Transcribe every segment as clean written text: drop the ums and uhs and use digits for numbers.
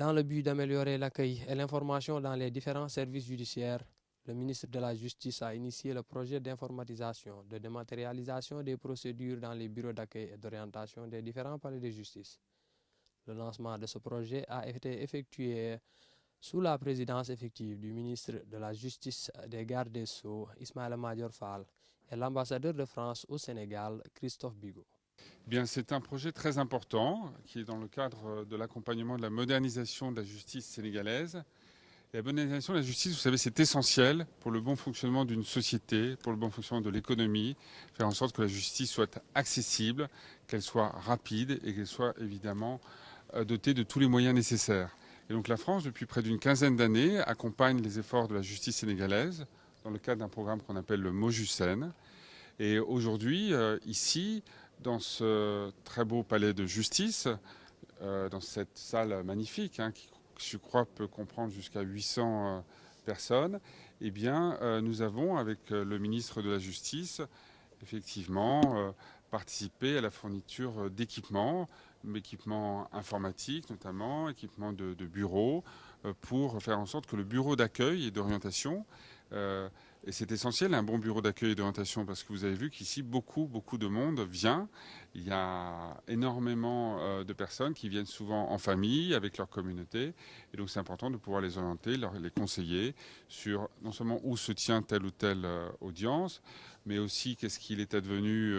Dans le but d'améliorer l'accueil et l'information dans les différents services judiciaires, le ministre de la Justice a initié le projet d'informatisation, de dématérialisation des procédures dans les bureaux d'accueil et d'orientation des différents palais de justice. Le lancement de ce projet a été effectué sous la présidence effective du ministre de la Justice des Gardes des Sceaux, Ismaïla Madior Fall, et l'ambassadeur de France au Sénégal, Christophe Bigot. Bien, c'est un projet très important qui est dans le cadre de l'accompagnement de la modernisation de la justice sénégalaise. Et la modernisation de la justice, vous savez, c'est essentiel pour le bon fonctionnement d'une société, pour le bon fonctionnement de l'économie, faire en sorte que la justice soit accessible, qu'elle soit rapide et qu'elle soit évidemment dotée de tous les moyens nécessaires. Et donc la France, depuis près d'une quinzaine d'années, accompagne les efforts de la justice sénégalaise dans le cadre d'un programme qu'on appelle le Mojusen. Et aujourd'hui, ici, dans ce très beau palais de justice, dans cette salle magnifique, qui je crois peut comprendre jusqu'à 800 personnes, eh bien, nous avons, avec le ministre de la Justice, effectivement, participé à la fourniture d'équipements informatiques notamment, équipements de bureaux, pour faire en sorte que le bureau d'accueil et d'orientation, et c'est essentiel, un bon bureau d'accueil et d'orientation, parce que vous avez vu qu'ici, beaucoup de monde vient. Il y a énormément de personnes qui viennent souvent en famille, avec leur communauté. Et donc, c'est important de pouvoir les orienter, les conseiller sur non seulement où se tient telle ou telle audience, mais aussi qu'est-ce qu'il est advenu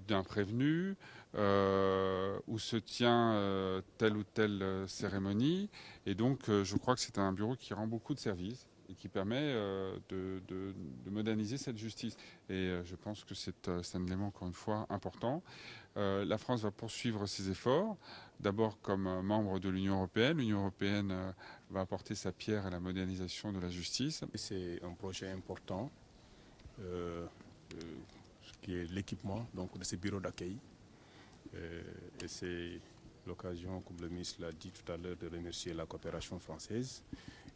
d'un prévenu, où se tient telle ou telle cérémonie. Et donc, je crois que c'est un bureau qui rend beaucoup de services et qui permet de moderniser cette justice. Et je pense que c'est un élément, encore une fois, important. La France va poursuivre ses efforts, d'abord comme membre de l'Union européenne. L'Union européenne va apporter sa pierre à la modernisation de la justice. C'est un projet important, qui est l'équipement de ces bureaux d'accueil. Et c'est l'occasion, comme le ministre l'a dit tout à l'heure, de remercier la coopération française,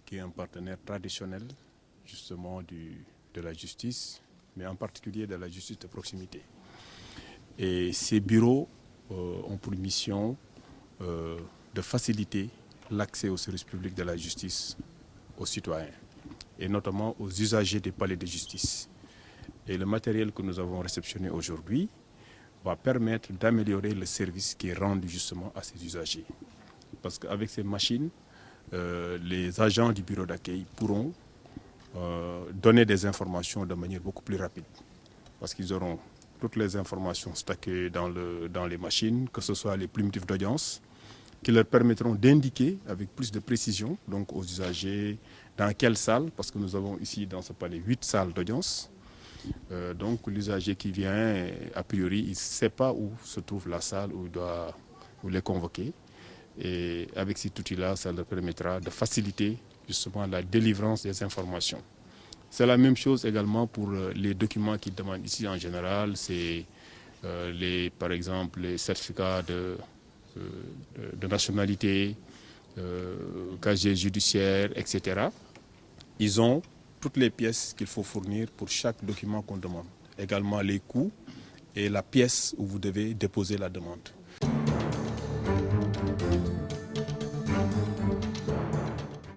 qui est un partenaire traditionnel justement de la justice, mais en particulier de la justice de proximité. Et ces bureaux ont pour mission de faciliter l'accès au service public de la justice aux citoyens, et notamment aux usagers des palais de justice. Et le matériel que nous avons réceptionné aujourd'hui va permettre d'améliorer le service qui est rendu justement à ces usagers. Parce qu'avec ces machines, les agents du bureau d'accueil pourront donner des informations de manière beaucoup plus rapide. Parce qu'ils auront toutes les informations stockées dans les machines, que ce soit les primitifs d'audience, qui leur permettront d'indiquer avec plus de précision donc aux usagers dans quelle salle, parce que nous avons ici dans ce palais 8 salles d'audience. Donc l'usager qui vient, a priori, il ne sait pas où se trouve la salle où il doit les convoquer. Et avec cet outil-là, ça leur permettra de faciliter justement la délivrance des informations. C'est la même chose également pour les documents qu'ils demandent ici en général. C'est par exemple les certificats de nationalité, casier judiciaire, etc. Ils ont toutes les pièces qu'il faut fournir pour chaque document qu'on demande. Également les coûts et la pièce où vous devez déposer la demande.